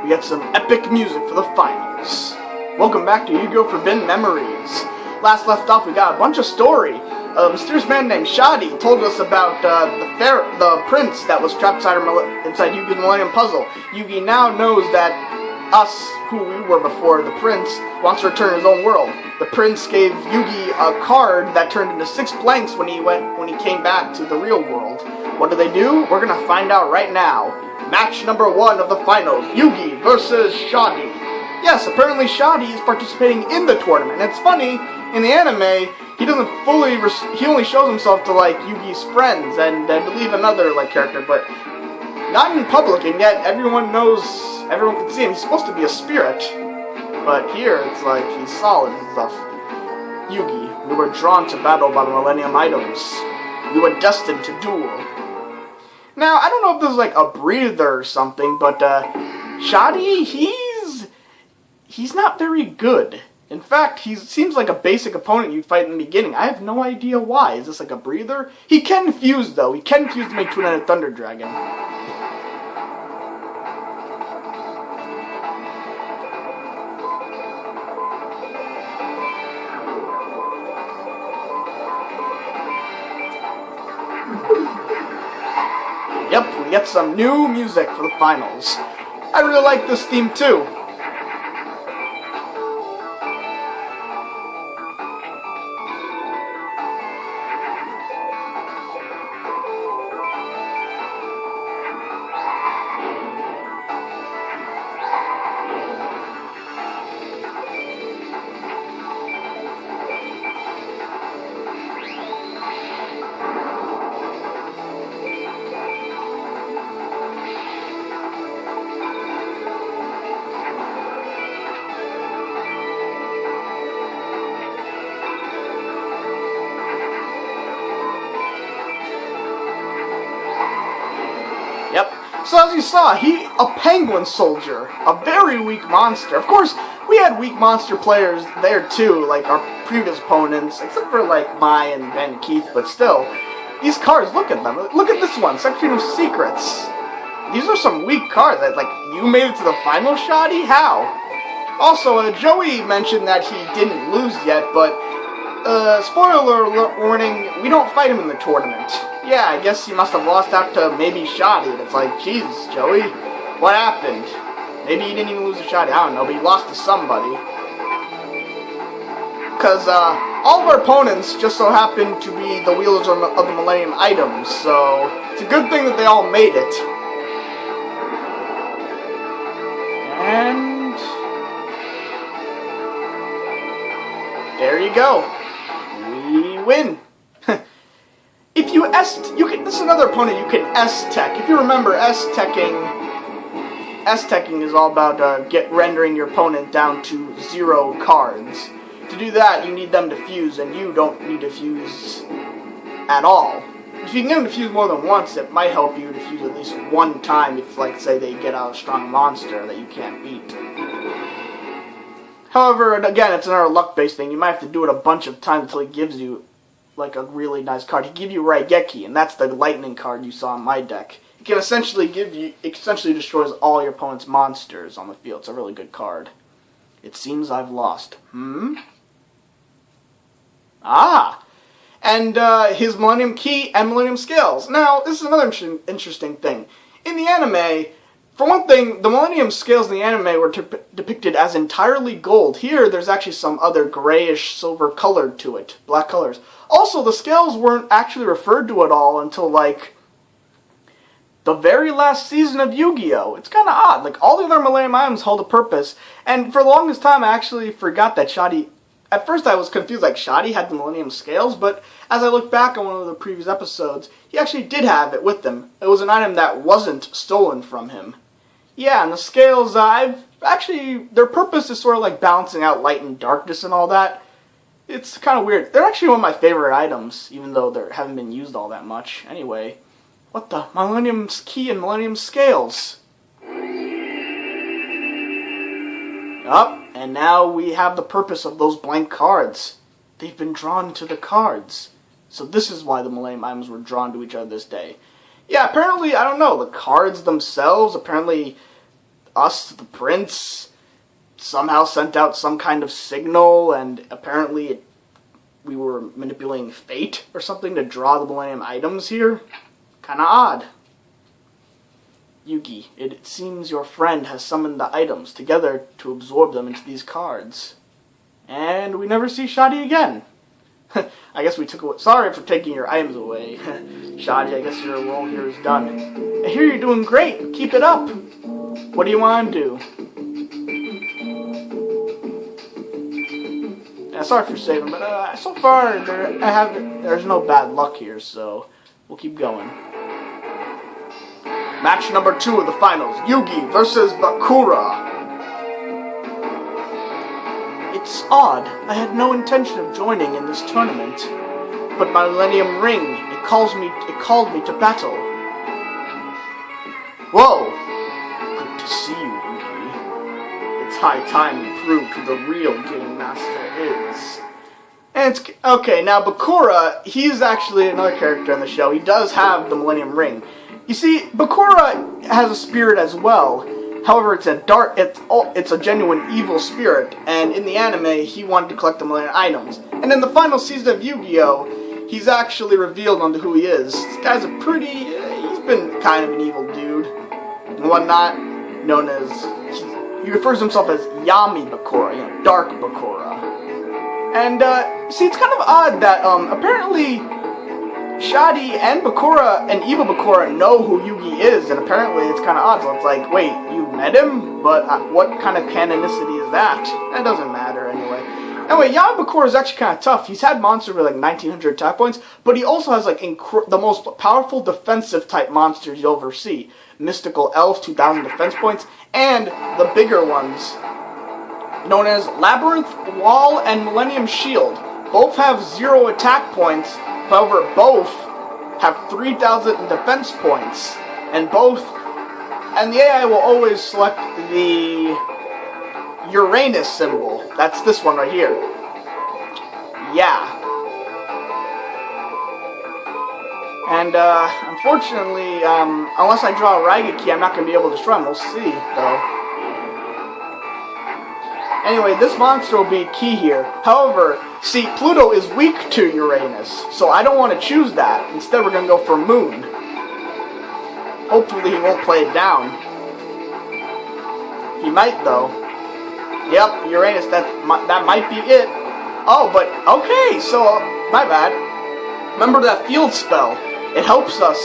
we get some epic music for the finals. Welcome back to Yugioh Forbidden Memories. Last left off, we got a bunch of story. A mysterious man named Shadi told us about the prince that was trapped inside Yugi's Millennium Puzzle. Yugi now knows that us, who we were before the prince, wants to return to his own world. The prince gave Yugi a card that turned into 6 blanks when he came back to the real world. What do they do? We're gonna find out right now. Match number 1 of the finals, Yugi versus Shadi. Yes, apparently Shadi is participating in the tournament. And it's funny, in the anime, he only shows himself to, like, Yugi's friends, and I believe another, like, character, but not in public, and yet everyone can see him. He's supposed to be a spirit, but here, it's like, he's solid and stuff. Yugi, we were drawn to battle by the Millennium Items. We were destined to duel. Now, I don't know if this is, like, a breather or something, but, Shadi, he's not very good. In fact, he seems like a basic opponent you'd fight in the beginning. I have no idea why. Is this like a breather? He can fuse, though. He can fuse to make Two-Headed Thunder Dragon. Yep, we get some new music for the finals. I really like this theme, too. Yep. So as you saw, a penguin soldier, a very weak monster. Of course, we had weak monster players there too, like our previous opponents, except for like Mai and Ben and Keith, but still. These cards, look at them. Look at this one, Section of Secrets. These are some weak cards. Like, you made it to the final, Shadi? How? Also, Joey mentioned that he didn't lose yet, but, spoiler warning, we don't fight him in the tournament. Yeah, I guess he must have lost out to maybe Shadi. It's like, jeez, Joey, what happened? Maybe he didn't even lose to Shadi, I don't know, but he lost to somebody. Because, all of our opponents just so happen to be the wielders of the Millennium Items, so it's a good thing that they all made it. And there you go. We win. If you this is another opponent you can S-Tech. If you remember, S-Teching is all about rendering your opponent down to 0 cards. To do that, you need them to fuse, and you don't need to fuse at all. If you can get them to fuse more than once, it might help you to fuse at least one time if, like, say, they get out a strong monster that you can't beat. However, again, it's another luck-based thing. You might have to do it a bunch of times until he gives you, like, a really nice card. He give you Raigeki, and that's the lightning card you saw in my deck. It can essentially destroys all your opponent's monsters on the field. It's a really good card. It seems I've lost. Ah! And his Millennium Key and Millennium Scales. Now, this is another interesting thing. In the anime, for one thing, the Millennium Scales in the anime were depicted as entirely gold. Here, there's actually some other grayish silver color to it. Black colors. Also, the scales weren't actually referred to at all until, like, the very last season of Yu-Gi-Oh! It's kind of odd. Like, all the other Millennium Items hold a purpose. And for the longest time, I actually forgot that Shadi... At first, I was confused, like, Shadi had the Millennium Scales, but as I look back on one of the previous episodes, he actually did have it with him. It was an item that wasn't stolen from him. Yeah, and the scales, their purpose is sort of like balancing out light and darkness and all that. It's kind of weird. They're actually one of my favorite items, even though they haven't been used all that much. Anyway, what the? Millennium Key and Millennium Scales. Up, and now we have the purpose of those blank cards. They've been drawn to the cards. So this is why the Millennium Items were drawn to each other this day. Yeah, apparently, I don't know, the cards themselves, apparently us, the prince, somehow sent out some kind of signal, and apparently we were manipulating fate or something to draw the Millennium items here. Kinda odd. Yugi, it seems your friend has summoned the items together to absorb them into these cards. And we never see Shadi again. I guess we took away. Sorry for taking your items away. Shadi, I guess your role here is done. I hear you're doing great. Keep it up. What do you want to do? Yeah, sorry for saving, but so far there's no bad luck here, so we'll keep going. Match number 2 of the finals, Yugi versus Bakura. It's odd. I had no intention of joining in this tournament, but my Millennium Ring, it called me to battle. Whoa! Good to see you, Yugi. It's high time you prove who the real Game Master is. And it's okay. Now Bakura, he's actually another character in the show. He does have the Millennium Ring. You see, Bakura has a spirit as well. However, it's a genuine evil spirit, and in the anime, he wanted to collect the Millennium items. And in the final season of Yu-Gi-Oh!, he's actually revealed onto who he is. This guy's he's been kind of an evil dude, and whatnot, known as, he refers to himself as Yami Bakura, Dark Bakura. And, see, it's kind of odd that, apparently, Shadi and Bakura and Evil Bakura know who Yugi is, and apparently it's kind of odd. So it's like, wait, you met him? But what kind of canonicity is that? That doesn't matter anyway. Anyway, Yami Bakura is actually kind of tough. He's had monsters with like 1900 attack points, but he also has like the most powerful defensive type monsters you'll ever see. Mystical Elf, 2000 defense points, and the bigger ones, known as Labyrinth, Wall, and Millennium Shield. Both have 0 attack points. However, both have 3,000 defense points, and the AI will always select the Uranus symbol. That's this one right here. Yeah. And, unfortunately, unless I draw a Raigeki, I'm not going to be able to destroy him. We'll see, though. Anyway, this monster will be key here. However, see, Pluto is weak to Uranus, so I don't want to choose that. Instead, we're going to go for Moon. Hopefully, he won't play it down. He might, though. Yep, Uranus, that might be it. Oh, but, okay, so, my bad. Remember that field spell. It helps us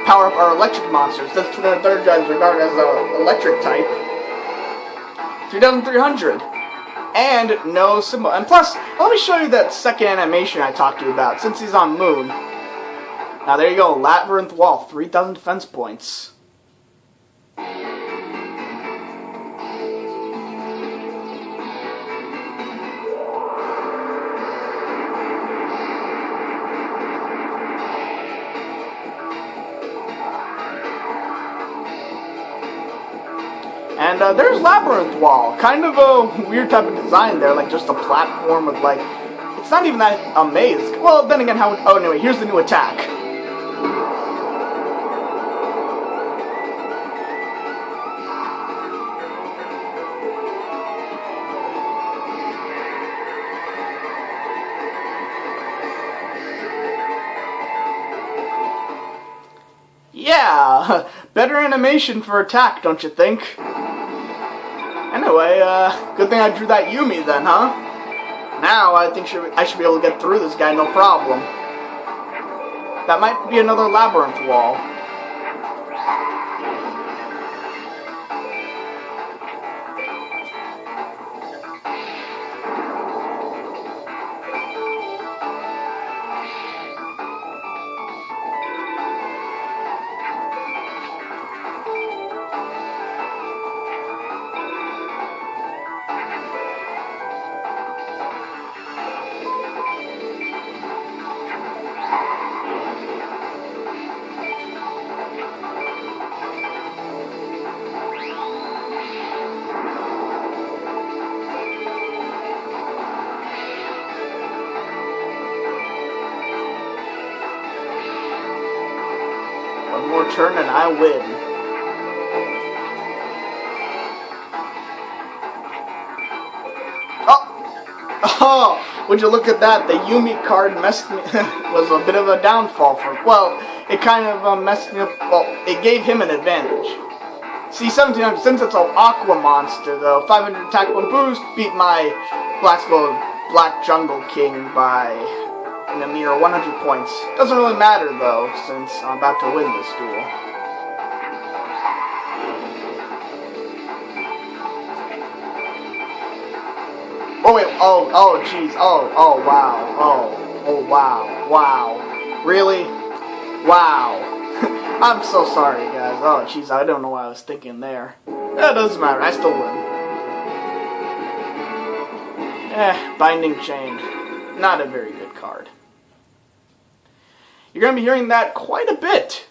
power up our electric monsters. That's the third guy is regarded as an electric type. 3,300. And no symbol. And plus, let me show you that second animation I talked to you about, since he's on Moon. Now there you go, Labyrinth Wall, 3,000 defense points. And there's Labyrinth Wall. Kind of a weird type of design there, like just a platform with like, it's not even that a maze. Well, then again, oh anyway, here's the new attack. Yeah, better animation for attack, don't you think? Anyway, good thing I drew that Yumi then, huh? Now I think I should be able to get through this guy no problem. That might be another Labyrinth Wall. One more turn and I win. Oh, would you look at that? The Yumi card messed me, was a bit of a downfall for, well, it kind of messed me up, well, it gave him an advantage. See, 1700, since it's an Aqua monster, though, 500 attack 1 boost, beat my Black Jungle King by a mere 100 points. Doesn't really matter, though, since I'm about to win this duel. Oh wait, oh jeez, oh wow, oh wow, really? Wow. I'm so sorry, guys. Oh jeez, I don't know what I was thinking there. That doesn't matter, I still win. Binding Chain. Not a very good card. You're going to be hearing that quite a bit.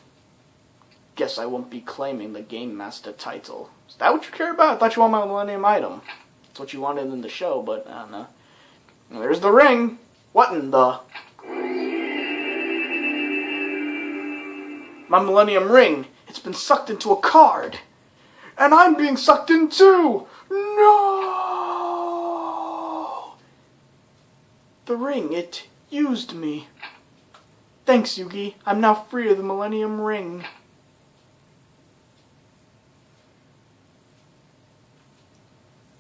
Guess I won't be claiming the Game Master title. Is that what you care about? I thought you wanted my Millennium item. That's what you wanted in the show, but I don't know. And there's the ring. What in the... My Millennium Ring. It's been sucked into a card. And I'm being sucked in too. No! The ring, it used me. Thanks, Yugi. I'm now free of the Millennium Ring.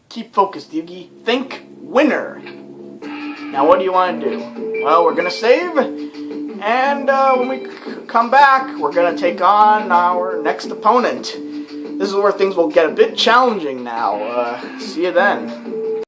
Keep focused, Yugi. Think winner. Now what do you want to do? Well, we're going to save. And when we come back, we're going to take on our next opponent. This is where things will get a bit challenging now. See you then.